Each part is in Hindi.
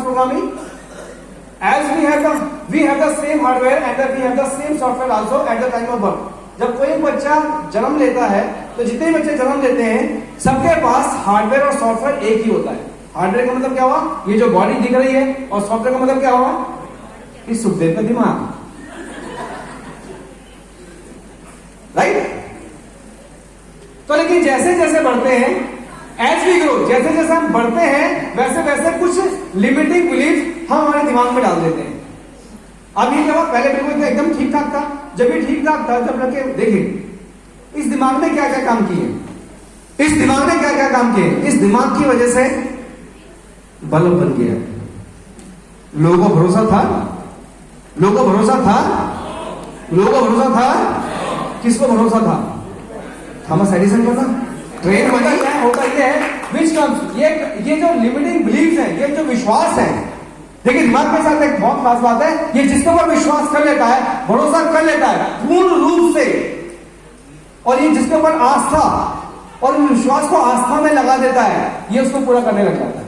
programming? As we have the same hardware and we have the same software also at the time of birth. जब कोई बच्चा जन्म लेता है तो जितने बच्चे जन्म लेते हैं सबके पास हार्डवेयर और सॉफ्टवेयर एक ही होता है। हार्डवेयर का मतलब क्या हुआ, ये जो बॉडी दिख रही है, और सॉफ्टवेयर का मतलब क्या हुआ, इस सुखदेव का दिमाग, राइट। तो लेकिन जैसे जैसे बढ़ते हैं, एज वी ग्रो, जैसे जैसे हम बढ़ते हैं वैसे वैसे कुछ लिमिटिंग बिलीफ हम हमारे दिमाग में डाल देते हैं। अब ये क्या, पहले बिल्कुल एकदम ठीक ठाक था, जब ये ठीक ठाक था तब लगे देखिए इस दिमाग ने क्या क्या काम किए, इस दिमाग ने क्या क्या काम किए, इस दिमाग की वजह से बल्ब बन गया। लोगों को भरोसा था, लोगों को भरोसा था, लोगों को भरोसा था, किसको भरोसा था, थॉमस एडिसन को था। ट्रेन बनी है, होता ये है विच कम्स, ये जो लिमिटिंग बिलीफ है, ये जो विश्वास है, देखिए दिमाग के साथ एक बहुत खास बात है, ये जिसके ऊपर विश्वास कर लेता है, भरोसा कर लेता है पूर्ण रूप से, और ये जिसके ऊपर आस्था और विश्वास को आस्था में लगा देता है, ये उसको पूरा करने लग जाता है।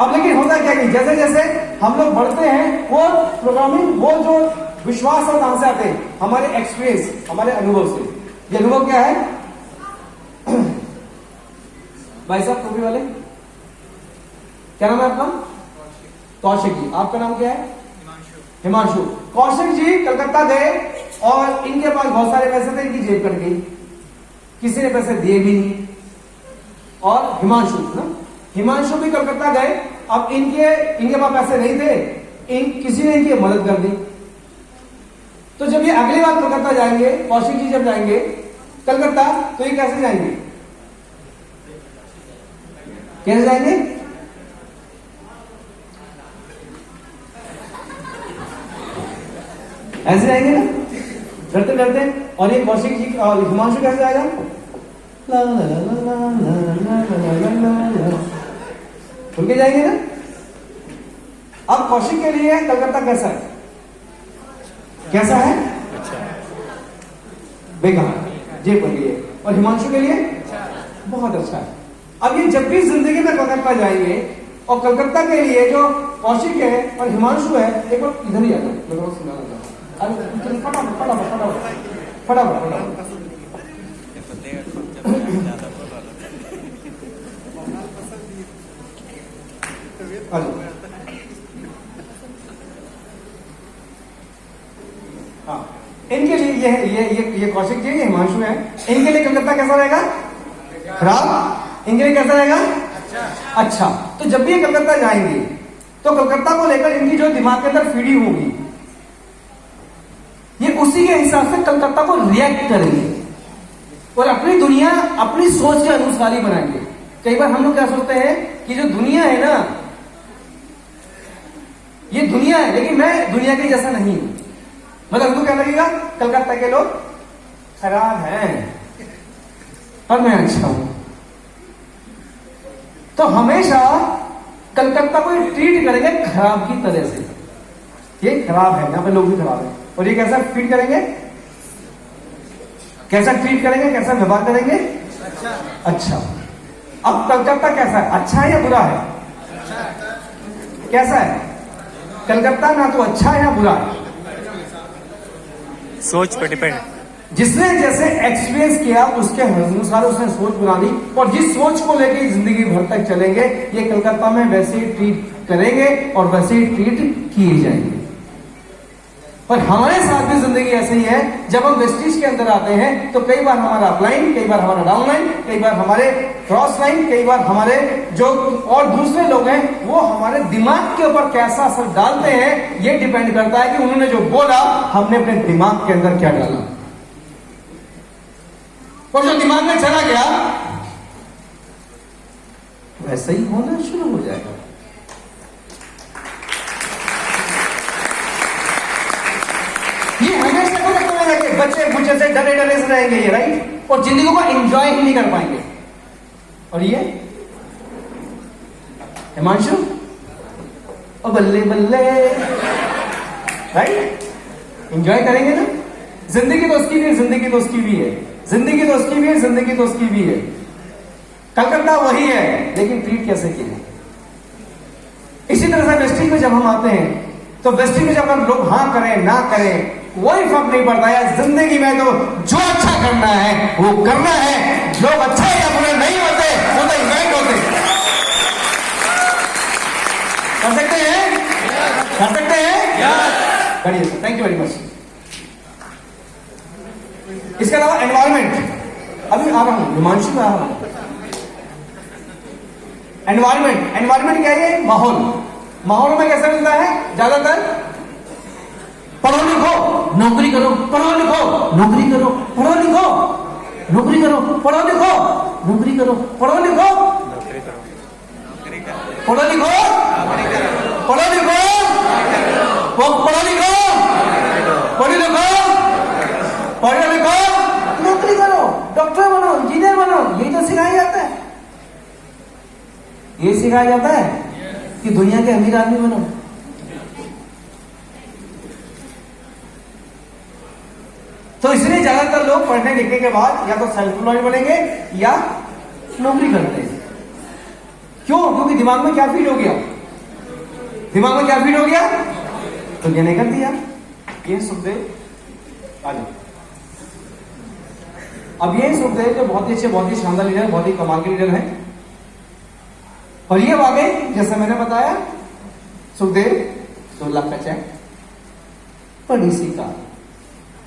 अब लेकिन होता क्या कि जैसे जैसे हम लोग बढ़ते हैं, वो प्रोग्रामिंग, वो जो विश्वास और कहां से आते हैं, हमारे एक्सपीरियंस, हमारे अनुभव से। ये अनुभव क्या है भाई साहब टोपी वाले, क्या नाम है आपका? कौशिक जी। आपका नाम क्या है? हिमांशु। कौशिक जी कलकत्ता गए और इनके पास बहुत सारे पैसे थे, इनकी जेब कट गई, किसी ने पैसे दिए भी नहीं। और हिमांशु ना, हिमांशु भी कलकत्ता गए, अब इनके पास पैसे नहीं थे, किसी ने इनकी मदद कर दी। तो जब ये अगली बार कलकत्ता जाएंगे, कौशिक जी जब जाएंगे कलकत्ता, तो ये कैसे जाएंगे, कैसे जाएंगे? ऐसे जाएंगे ना, डरते डरते। और ये कौशिक जी और हिमांशु कैसे जाएगा? ला ला ला ला ला ला ला ला ला, खुल के जाएंगे ना। अब कौशिक के लिए कलकत्ता कैसा है, कैसा है? बेकार, जेब बन गई है। और हिमांशु के लिए बहुत अच्छा है। अब ये जब भी जिंदगी में कलकत्ता जाएंगे, और कलकत्ता के लिए जो कौशिक है और हिमांशु है, एक बार इधर ही आ जाओ, फटाफट फटाफट फटाफट फटाफट। हाँ, इनके लिए ये कौशिक जी, ये हिमांशु है, इनके लिए कलकत्ता कैसा रहेगा? खराब। इनके लिए कैसा रहेगा? अच्छा। तो जब भी ये कलकत्ता जाएंगे तो कलकत्ता को लेकर इनकी जो दिमाग के अंदर फीडिंग होगी, ये उसी के हिसाब से कलकत्ता को रिएक्ट करेंगे और अपनी दुनिया अपनी सोच के अनुसार ही बनाएंगे। कई बार हम लोग क्या सोचते हैं कि जो दुनिया है ना, ये दुनिया है, लेकिन मैं दुनिया के जैसा नहीं हूं। मतलब हमको क्या लगेगा, कलकत्ता के लोग खराब हैं और मैं अच्छा हूं। तो हमेशा कलकत्ता को ट्रीट करेंगे खराब की तरह से, ये खराब है, यहां पे लोग भी खराब है। और ये कैसा ट्रीट करेंगे, कैसा ट्रीट करेंगे, कैसा व्यवहार करेंगे? अच्छा। अब कलकत्ता कैसा है, अच्छा है या बुरा है? कैसा है कलकत्ता? ना तो अच्छा है ना बुरा है, सोच पे डिपेंड। जिसने जैसे एक्सपीरियंस किया उसके अनुसार उसने सोच बना दी, और जिस सोच को लेकर जिंदगी भर तक चलेंगे, ये कलकत्ता में वैसे ही ट्रीट करेंगे और वैसे ही ट्रीट किए जाएंगे। और हमारे साथ भी जिंदगी ऐसे ही है। जब हम वेस्टिज के अंदर आते हैं तो कई बार हमारा अपलाइन, कई बार हमारा डाउन लाइन, कई बार हमारे क्रॉस लाइन, कई बार हमारे जो और दूसरे लोग हैं वो हमारे दिमाग के ऊपर कैसा असर डालते हैं, ये डिपेंड करता है कि उन्होंने जो बोला हमने अपने दिमाग के अंदर क्या डाला। और जो दिमाग में चला गया वैसे ही होना शुरू हो जाएगा। ये हमेशा बच्चे बुच्चे से डरे डरे से रहेंगे ये, राइट, और जिंदगी को एंजॉय ही नहीं कर पाएंगे। और ये हिमांशु और बल्ले बल्ले, राइट, एंजॉय करेंगे ना। जिंदगी तो उसकी भी है, जिंदगी तो उसकी भी है, जिंदगी तो उसकी भी है, जिंदगी तो उसकी भी है। कलकत्ता वही है, लेकिन ट्रीट कैसे किया? इसी तरह से वेस्टिंग में जब हम आते हैं तो वेस्टिंग में जब हम लोग हाँ करें ना करें कोई फर्क नहीं पड़ता है। जिंदगी में तो जो अच्छा करना है वो करना है। लोग अच्छे या बुरे नहीं होते, वो तो इन्वाइट होते। कर सकते हैं, कर सकते हैं। बढ़िया, थैंक यू वेरी मच। इसके अलावा एनवायरमेंट, अभी आ रहा हूं हिमांशु में आ रहा हूं। एनवायरमेंट, एनवायरमेंट क्या है? माहौल। माहौल में कैसा मिलता है? ज्यादातर पढ़ो लिखो नौकरी करो, पढ़ो लिखो नौकरी करो, पढ़ो लिखो नौकरी करो, पढ़ो लिखो नौकरी करो, पढ़ो लिखो पढ़ो लिखो पढ़ो लिखो पढ़ो लिखो पढ़ो लिखो पढ़ो लिखो नौकरी करो, डॉक्टर बनो, इंजीनियर बनो। यही तो सिखाया जाता है। ये सिखाया जाता है कि दुनिया के अमीर आदमी बनो। तो इसलिए ज्यादातर लोग पढ़ने लिखने के बाद या तो सेल्फ एम्प्लॉयड बनेंगे या नौकरी करते हैं। क्यों? क्योंकि दिमाग में क्या फीड हो गया? दिमाग में क्या फीड हो गया? तो ये नहीं कर दिया। ये सुखदेव आगे, अब ये सुखदेव जो बहुत ही अच्छे, बहुत ही शानदार लीडर, बहुत ही कमाल के लीडर हैं। और ये वाकई जैसे मैंने बताया सुखदेव 2 लाख का चेक, बड़ी सी कार,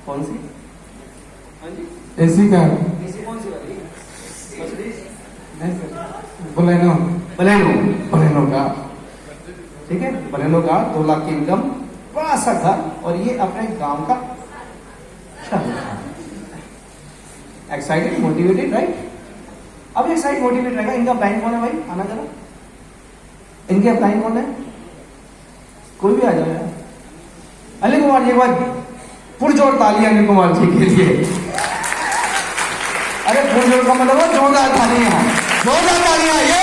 कौन सी? AC car. एसी कौन सी वाली? बलेनो, बलेनो, बलेनो का, ठीक है, बलेनो का 2 लाख की इनकम, बड़ा सा घर, और ये अपने गांव का एक्साइटेड, मोटिवेटेड, राइट? अब एक्साइटेड मोटिवेटेड रहेगा। इनका प्लान कौन है भाई? आना जरा, इनके प्लान कौन है? कोई भी आ जाए। अनिल कुमार जी, एक बार पुरजोर तालियां अनिल कुमार जी के लिए। अरे पुरजोर का मतलब जोरदार तालियां, जोरदार तालियां। ये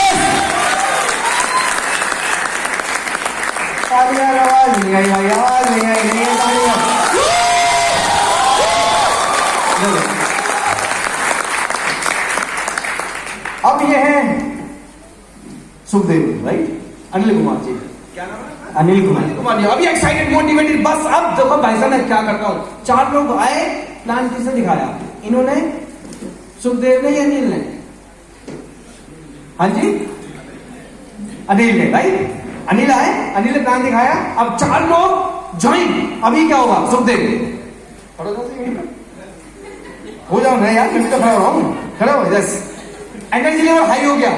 तालियां, आवाज नहीं आई भाई, आवाज नहीं आई, नहीं है तालियां। अब ये है सुखदेव, राइट? अनिल कुमार जी, क्या नाम है? अनिल कुमार जी। अभी एक्साइटेड, मोटिवेटेड, बस अब देखो भाई साहब मैं क्या करता हूं। 4 लोग आए, प्लान किसने दिखाया? इन्होंने, सुखदेव ने या अनिल ने? हाँ जी, अनिल ने, राइट? अनिल आए, अनिल ने प्लान दिखाया। अब 4 लोग ज्वाइन। अभी क्या होगा? सुखदेव हो जाओ ना यार, मैं तो खड़ा हो रहा हूं, खड़ा हो, यस। एनर्जी लेवल हाई हो गया,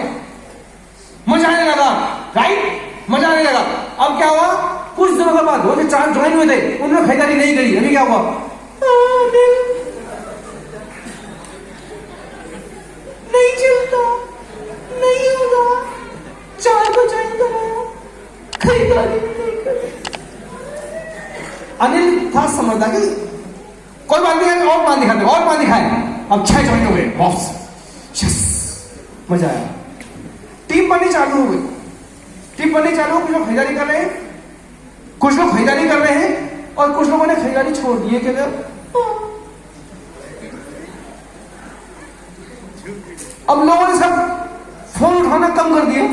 मजा आने लगा, राइट? मजा आने लगा। अब क्या हुआ? कुछ दिनों के बाद वो जो 4 ज्वाइन हुए थे उन्होंने खरीदारी नहीं करी। अभी क्या हुआ? नहीं चलता, नहीं होगा, 4 को ज्वाइन कराया, खरीदारी नहीं करी। अनिल था समझता कि कोई बात नहीं, और मान दिखाते, और मान दिखाए। अब 6 ज्वाइन हो गए, बॉस, मजा आया। टीम बननी चालू हो गई, टीम बननी चालू हो। कुछ लोग खरीदारी कर रहे हैं, कुछ लोग खरीदारी कर रहे हैं, और कुछ लोगों ने खरीदारी छोड़ दी है। क्या? अब लोगों ने सब फोन उठाना कम कर दिया।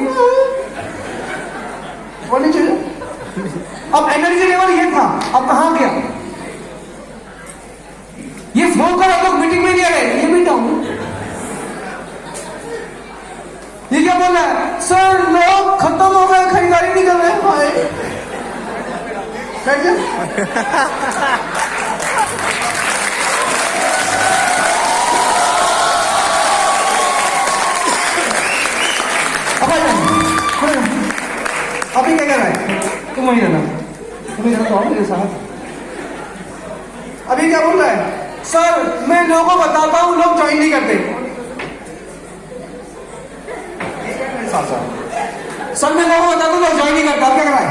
अब एनर्जी लेवल ये था, अब कहां गया? ये फोन कर, लोग मीटिंग में नहीं आ रहे, ये भी डाउन। ये क्या बोल रहा है? सर लोग खत्म हो गए, खरीदारी नहीं कर रहे हैं। अभी क्या कर रहा है? तुम वहीं रहना, तुम्हें रहना तो मेरे साथ। अभी क्या बोल रहा है? सर मैं लोगों को बताता हूं, लोग ज्वाइन नहीं करते। सर मैं लोगों को बताता हूं, लोग ज्वाइन नहीं करता। क्या कर रहा है?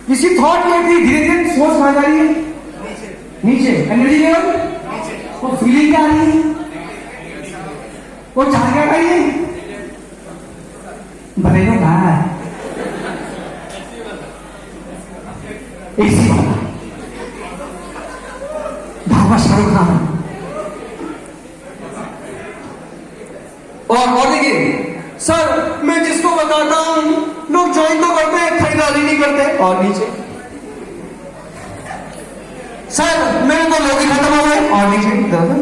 इसी थॉट में थी, धीरे धीरे सोच कहां जा रही है? नीचे। एनर्जी लेवल, वो फीलिंग क्या आ रही है? वो चाह क्या रही है? बनेगा कहां है? एसी वाला भावा शाहरुख खान। और देखिए सर मैं जिसको बताता हूं लोग ज्वाइन तो करते हैं, खरीदारी खरीदारी नहीं करते और नीचे। सर मेरे तो लोग ही खत्म हो गए और नीचे। दादा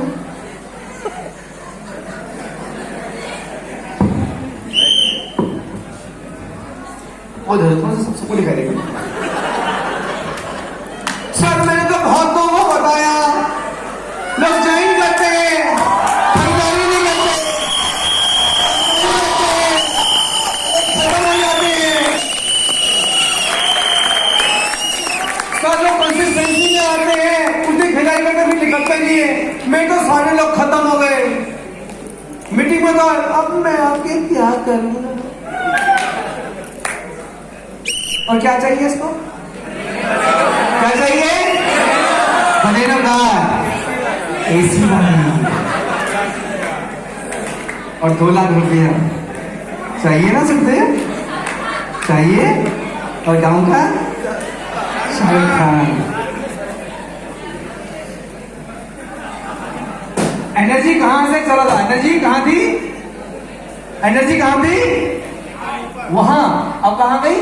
वो थोड़ा सा सबको दिखाई देगा। सर मैंने तो बहुत लोगों को बताया, लोग ज्वाइन करते हैं, खरीदारी नहीं करते, खत्म हो जाते हैं। सर लोग कंसिस्टेंसी में आते हैं, उस दिन खरीदारी करके फिर निकलते नहीं है। मैं तो सारे लोग खत्म हो गए मीटिंग में। तो अब मैं आपके क्या करूं? और क्या चाहिए इसको? क्या चाहिए? बनेना कार, एसी और 2 लाख रुपया चाहिए ना? सकते चाहिए। और गांव का शाहरुख खान। एनर्जी कहां से चला था? एनर्जी कहां थी? एनर्जी कहां थी? वहां। अब कहां गई?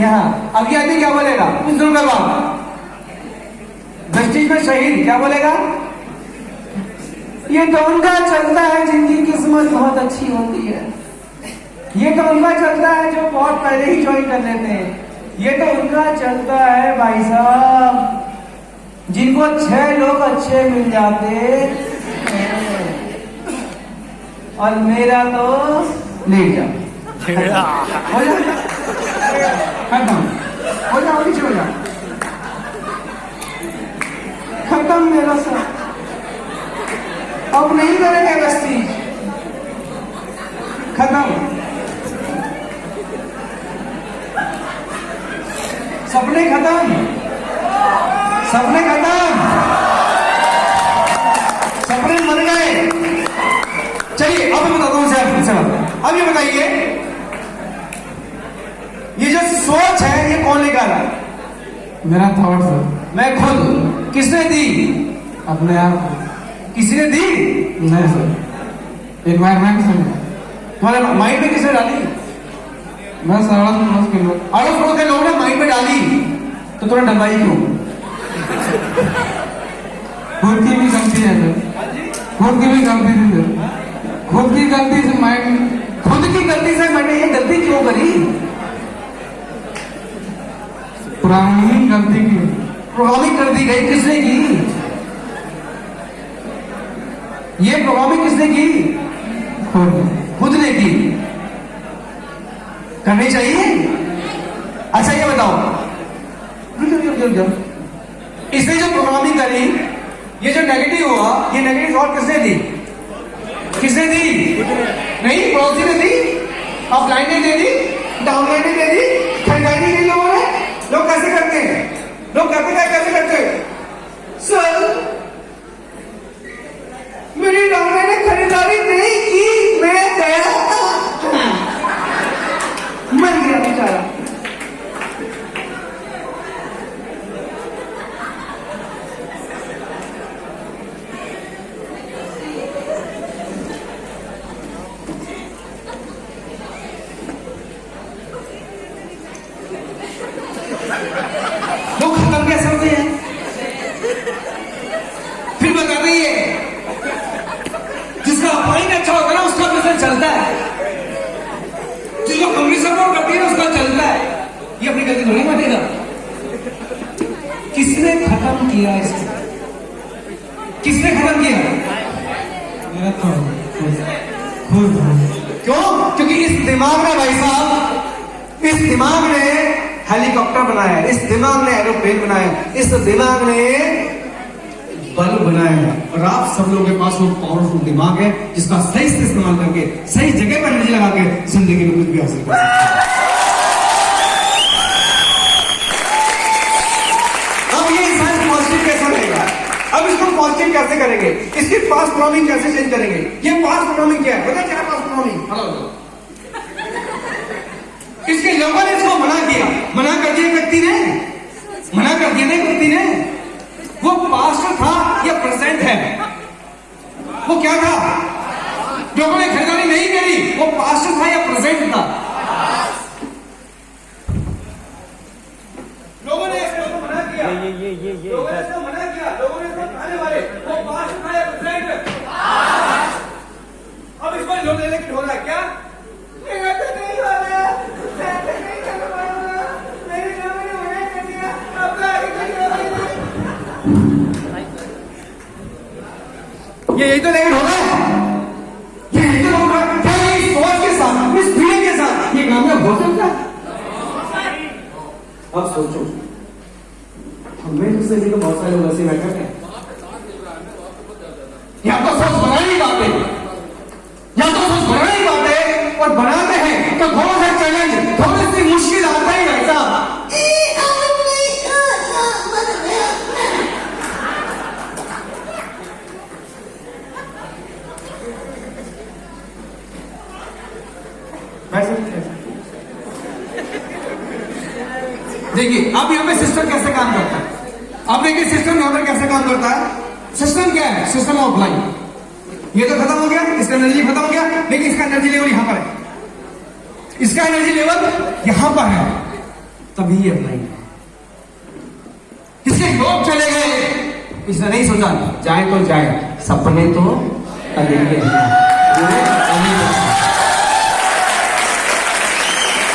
यहाँ। अब ये आदमी क्या बोलेगा कुछ दिनों के बाद? दस्तीज में शहीद क्या बोलेगा? ये तो उनका चलता है जिनकी किस्मत बहुत अच्छी होती है। ये तो उनका चलता है जो बहुत पहले ही ज्वाइन कर लेते हैं। ये तो उनका चलता है भाई साहब जिनको 6 लोग अच्छे मिल जाते हैं। और मेरा तो लेट जा हो जा, खत्म हो जा, नीचे हो जा, खत्म मेरा सब। अब नहीं करेंगे बस्ती, खत्म। सपने खत्म, सपने खत्म, सपने मर गए। चलिए अब मैं बताता हूं सर, अब ये बताइए ये जो सोच है ये कौन लेकर आया? मेरा थॉट सर। मैं खुद। किसने दी? अपने आप। किसी ने दी? नहीं सर, एनवायरमेंट से। तुम्हारे माइंड में किसने डाली? मैं सर अड़ोस पड़ोस के लोग। अड़ोस पड़ोस के लोगों ने माइंड में डाली तो तुमने डलवाई क्यों? खुद की भी गलती है सर, खुद की भी गलती थी सर। खुद की गलती से माइंड, खुद की गलती से मैंने ये गलती क्यों करी? पुरानी गलती की प्रोग्रामिंग कर दी गई। किसने की? ये प्रोग्रामिंग किसने की? खुद ने की। करनी चाहिए। अच्छा ये बताओ, इसने जो प्रोग्रामिंग करी, ये जो नेगेटिव हुआ, ये नेगेटिव थॉट किसने दी? किसने दी? नहीं, पड़ोसी ने दी, अपलाइन ने दे दी, डाउनलाइन ने दे दी, खरीदारी नहीं की लोगों ने। लोग कैसे करते हैं? लोग कहते हैं कैसे करते हैं? सर मेरी डाउनलाइन ने खरीदारी नहीं की, मैं गया मर गया बेचारा। लोग खत्म कैसे होते हैं? फिर बता रही है जिसका अपॉइंट अच्छा होता है ना उसका बिजनेस चलता है, जिसको कंपनी सपोर्ट करती है उसका चलता है। ये अपनी गलती थोड़ी मानेगा। किसने खत्म किया इसको? किसने खत्म किया? मेरा खुद। क्यों? क्योंकि इस दिमाग ने भाई साहब, इस दिमाग ने हेलीकॉप्टर बनाया, इस दिमाग ने एरोप्लेन बनाया, इस दिमाग ने बल्ब बनाया। और आप सब लोगों के पास वो पावरफुल दिमाग है जिसका सही से इस्तेमाल करके सही जगह पर एनर्जी लगा के जिंदगी में कुछ भी हासिल कर सकते हैं। अब ये इंसान पॉजिटिव कैसा रहेगा? अब इसको पॉजिटिव कैसे करेंगे? इसकी पास्ट प्रोग्रामिंग कैसे चेंज करेंगे? ये पास्ट प्रोग्रामिंग क्या है? पता क्या है पास्ट प्रोग्रामिंग? हेलो, इसके लोगों ने इसको मना किया, मना कर दिया व्यक्ति ने, मना कर दिया नहीं व्यक्ति ने। वो पास्ट था या प्रेजेंट है? वो क्या था? लोगों ने खरीदारी नहीं करी, वो पास्ट था या प्रेजेंट था? अब सोचो, हमें तुझसे भी तो बहुत सारे लोग ऐसे बैठे हैं, या तो सोच बनानी बातें, या तो सोच बनानी बातें और बनाते हैं तो थोड़ा सा चैलेंज, थोड़ी सी मुश्किल आता ही रहता। देखिए अब यहाँ पे सिस्टम कैसे काम करता है, अब देखिए सिस्टम यहाँ पर कैसे काम करता है। सिस्टम क्या है? System of line. ये तो खत्म हो गया, इसका एनर्जी खत्म हो गया, लेकिन इसका एनर्जी लेवल यहां पर है, इसका एनर्जी लेवल यहां पर है, तभी ये अप्लाई है। इसके योग चले गए, इसने नहीं सोचा जाए तो जाए, सपने तो अधूरे हैं।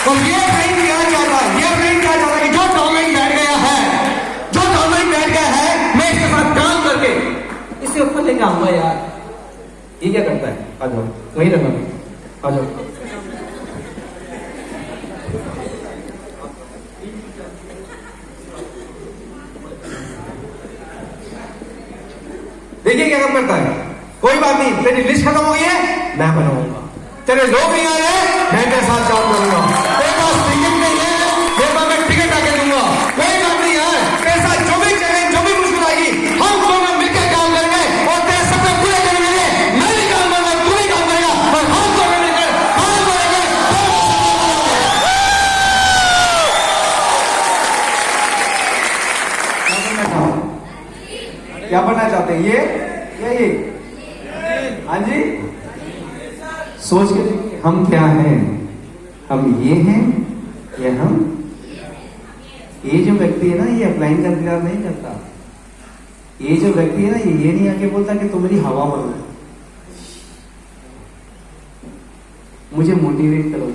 तो ये ब्रेन क्या चाहता है? ये ब्रेन क्या चाहता है कि जो टॉर्मेंट बैठ गया है, जो टॉर्मेंट बैठ गया है, मैं इसके साथ काम करके इसे ऊपर लेके आऊंगा यार। ये क्या करता है? आ जाओ, वही रखना, आ जाओ। देखिए क्या काम करता है। कोई बात नहीं, तेरी लिस्ट खत्म हो गई है, मैं बनाऊंगा। तेरे लोग नहीं आ रहे, मैं तेरे साथ काम करूंगा। तेरे पास टिकट नहीं है, मेरे पास मैं टिकट आके दूंगा। कोई बात नहीं यार, तेरे साथ जो भी चैलेंज, जो भी मुश्किल आएगी, हम दोनों मिलकर काम करेंगे और तेरे सपने पूरे करेंगे। मैं भी काम करूंगा, तू भी काम करेगा और हम दोनों मिलकर काम करेंगे। क्या बनना चाहते हैं? ये हाँ जी, सोच के देखिए हम क्या हैं। हम ये हैं या हम ये जो व्यक्ति है ना, ये अप्लाइंग का इंतजार नहीं करता। ये जो व्यक्ति है ना, ये नहीं आके बोलता कि तुम मेरी हवा बनो, मुझे मोटिवेट करो।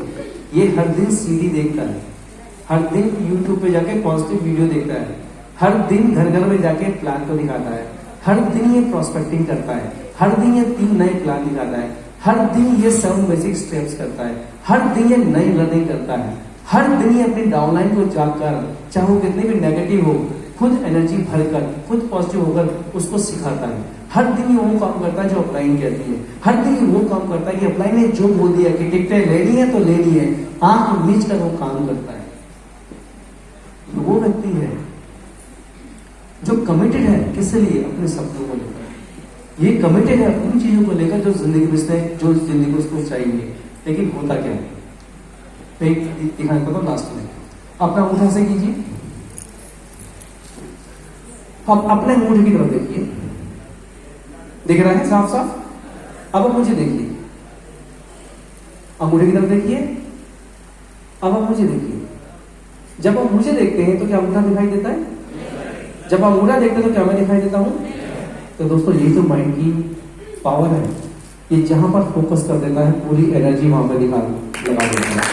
ये हर दिन सीडी देखता है, हर दिन यूट्यूब पे जाके पॉजिटिव वीडियो देखता है, हर दिन घर घर में जाके प्लान को दिखाता है, हर दिन ये प्रोस्पेक्टिंग करता है, हर दिन ये 3 नए प्लान दिखाता है, हर दिन ये 7 बेसिक स्टेप्स करता है, हर दिन ये नई लर्निंग करता है, हर दिन ये अपनी डाउनलाइन को जाकर, चाहे वो कितनी भी नेगेटिव हो, खुद एनर्जी भरकर, खुद पॉजिटिव होकर उसको सिखाता है। हर दिन ये वो काम करता है जो अपलाइन कहती है, हर दिन ये वो काम करता है कि अपलाइन ने जो बोल दिया कि टिकटें लेनी है तो लेनी है, आंख मीच कर वो काम करता है। वो व्यक्ति है जो कमिटेड है, किसके लिए? अपने सपनों को लेकर। ये कमिटेड है उन चीजों को लेकर जो जिंदगी में जो जिंदगी को उसको चाहिए। लेकिन होता क्या है, एक दिखाने को लास्ट में अपना अंगूठा से कीजिए, अब अपने अंगूठे की तरफ देखिए, दिख रहा है साफ साफ। अब आप मुझे देखिए, अंगूठे की तरफ देखिए, अब आप मुझे देखिए। जब आप मुझे देखते हैं तो क्या अंगूठा दिखाई देता है? जब आप अंगूठा देखते हैं तो क्या मैं दिखाई देता हूं? तो दोस्तों ये तो माइंड की पावर है, ये जहां पर फोकस कर देता है पूरी एनर्जी वहां पर लगा देता है।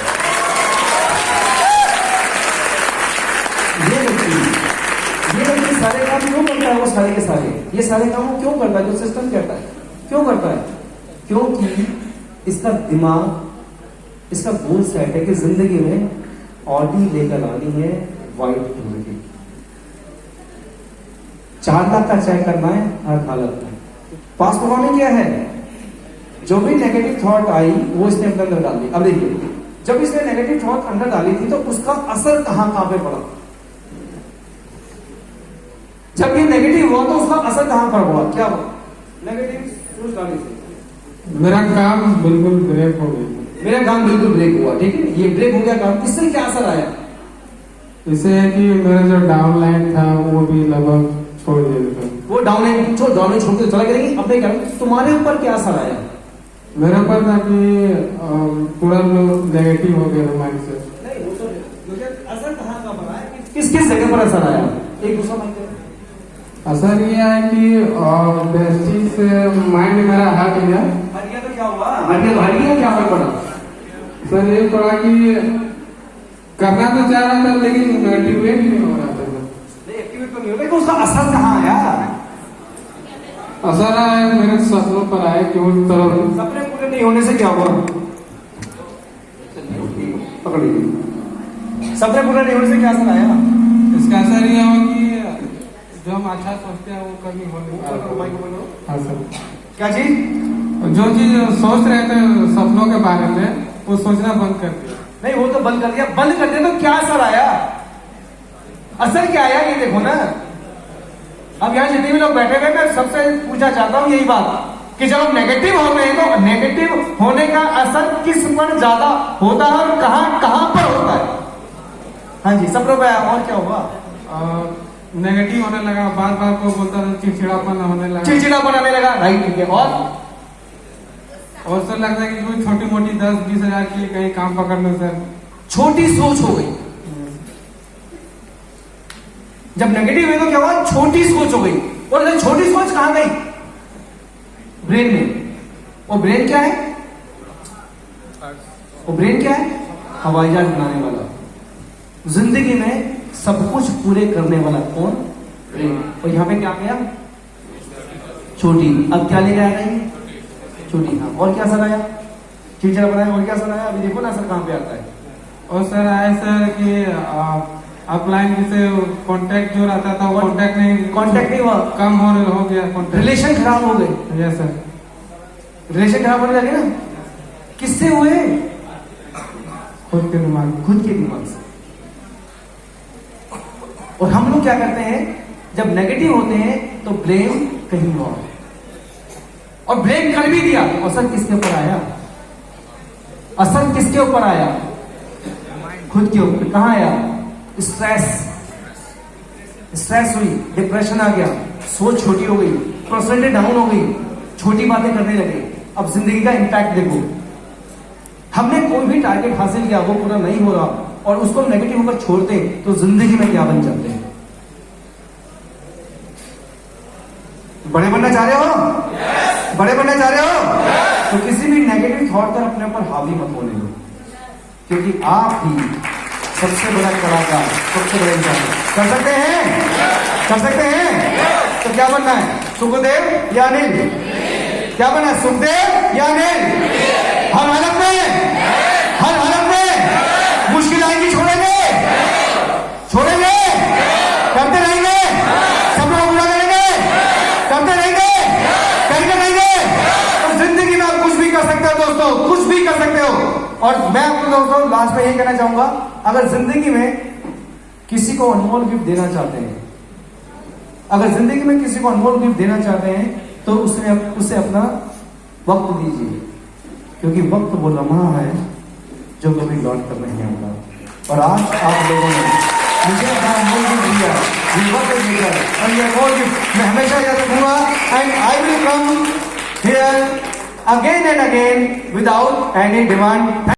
ये व्यक्ति सारे काम क्यों करता है? वो सारे के सारे ये सारे काम क्यों करता है? जो सिस्टम कहता है क्यों करता है? क्योंकि इसका दिमाग, इसका गोल सेट है कि जिंदगी में ऑडी लेकर आनी है वाइट कलर की, 4 लाख का चाय करना है हर हालत में। पास परफॉर्मिंग क्या है? जो भी नेगेटिव थॉट आई वो इसने अपने अंदर डाल दी। अब देखिए, जब इसने नेगेटिव थॉट अंदर डाली थी तो उसका असर कहां पे पड़ा? जब ये नेगेटिव हुआ तो उसका असर कहां पर हुआ? क्या हुआ? नेगेटिव सोच डाली थी, मेरा काम बिल्कुल ब्रेक हो गया, मेरा काम बिल्कुल ब्रेक हुआ। ठीक है, ये ब्रेक हो गया काम, इससे क्या असर आया? इससे है कि मेरा जो डाउन लाइन था वो भी लगभग छोड़ दिया था। वो डाउन छोड़ के चला गया, लेकिन अपने क्या तुम्हारे ऊपर क्या असर आया? मेरे ऊपर था कि पूरा नेगेटिव हो गया माइंड से। नहीं, वो तो मुझे असर कहाँ का पड़ा है? किस जगह पर असर आया? एक दूसरा माइंड असर ये है कि बेस्टी से माइंड मेरा हट गया। हट गया तो क्या हुआ? हट गया क्या फर्क पड़ा? सर ये पड़ा कि करना तो चाह रहा था लेकिन एक्टिवेट नहीं हो रहा था। एक्टिवेट तो नहीं हो रहा, उसका असर कहाँ आया? असर आया मेरे सपनों पर आया कि उस तरफ सपने पूरे नहीं होने से क्या हुआ? पकड़िए, सबने पूरा नहीं होने से क्या असर आया? इसका असर ये हो कि जो हम अच्छा सोचते हैं वो कभी हो नहीं पाता। हाँ सर। क्या चीज? जो चीज सोच रहे थे सपनों के बारे में वो सोचना बंद कर दिया। नहीं, वो तो बंद कर दिया। बंद कर दिया तो क्या असर आया? असर क्या आया ये देखो ना। अब यहाँ जितने भी लोग बैठे हुए, मैं सबसे पूछना चाहता हूँ यही बात कि जब हम नेगेटिव हो गए तो नेगेटिव होने का असर किस पर ज्यादा होता है और कहां कहां पर होता है? हाँ जी, सब लोग आया। और क्या हुआ? नेगेटिव होने लगा, बार बार को बोलता था, चिड़चिड़ापन होने लगा। चिड़चिड़ापन आने लगा, राइट, ठीक है। और सर लगता है कि कोई छोटी मोटी 10-20 हजार की कहीं काम पकड़ लो सर। छोटी सोच हो गई। जब नेगेटिव हुई तो क्या हुआ? छोटी सोच हो गई। और छोटी सोच कहां गई? ब्रेन में। वो ब्रेन क्या है? वो ब्रेन क्या है? हवाई जहाज बनाने वाला, जिंदगी में सब कुछ पूरे करने वाला कौन? ब्रेन। और यहां पे क्या गया? छोटी। अब क्या लेके आ गई? छोटी। हाँ, और क्या असर आया? चिड़चिड़ा बनाया। और क्या असर आया? अभी देखो ना असर कहां पे आता है। और सर आए सर कि अपलाइन से कांटेक्ट जो रहता था वो कांटेक्ट नहीं हुआ, कम हो गया कांटेक्ट। रिलेशन खराब हो गए। Yes sir. रिलेशन खराब होने लगे ना। किससे हुए? खुद के दिमाग से। और हम लोग क्या करते हैं जब नेगेटिव होते हैं तो ब्लेम कहीं और, और ब्लेम कर भी दिया तो असर किसके ऊपर आया? असर किसके ऊपर आया? खुद के ऊपर। कहां आया? स्ट्रेस हुई, डिप्रेशन आ गया, सोच छोटी हो गई, पर्सनैलिटी डाउन हो गई, छोटी बातें करने लगे। अब जिंदगी का इंपैक्ट देखो। हमने कोई भी टारगेट हासिल किया, वो पूरा नहीं हो रहा और उसको नेगेटिव होकर छोड़ते हैं तो जिंदगी में क्या बन जाते हैं? बड़े बनना चाह रहे हो? बड़े बनना चाह रहे हो? तो किसी भी नेगेटिव थॉट पर अपने ऊपर हावी मत होने दो, क्योंकि आप ही सबसे बड़ा कलाकार, सबसे बड़ा इंसान कर सकते हैं। कर सकते हैं तो क्या बनना है? सुखदेव या अनिल? क्या बनना है? सुखदेव या अनिल? हर हालत में, हर हालत में मुश्किल आएगी, छोड़ेंगे, छोड़ेंगे, करते रहेंगे, सब लोग पूरा करेंगे, करते रहेंगे, करके रहेंगे। और जिंदगी में आप कुछ भी कर सकते हो दोस्तों, कुछ भी कर सकते हो। और मैं आपको दोस्तों लास्ट में यही कहना चाहूंगा, अगर जिंदगी में किसी को अनमोल गिफ्ट देना चाहते हैं, अगर जिंदगी में किसी को अनमोल गिफ्ट देना चाहते हैं तो उसे अपना वक्त दीजिए, क्योंकि वक्त वो लम्हा है जो कभी लौट कर नहीं आता। और आज आप लोगों ने मुझे अपना अनमोल गिफ्ट दिया, ये वक्त देकर, और ये अनमोल गिफ्ट मैं हमेशा याद रखूंगा। And I will come here again and again without any demand.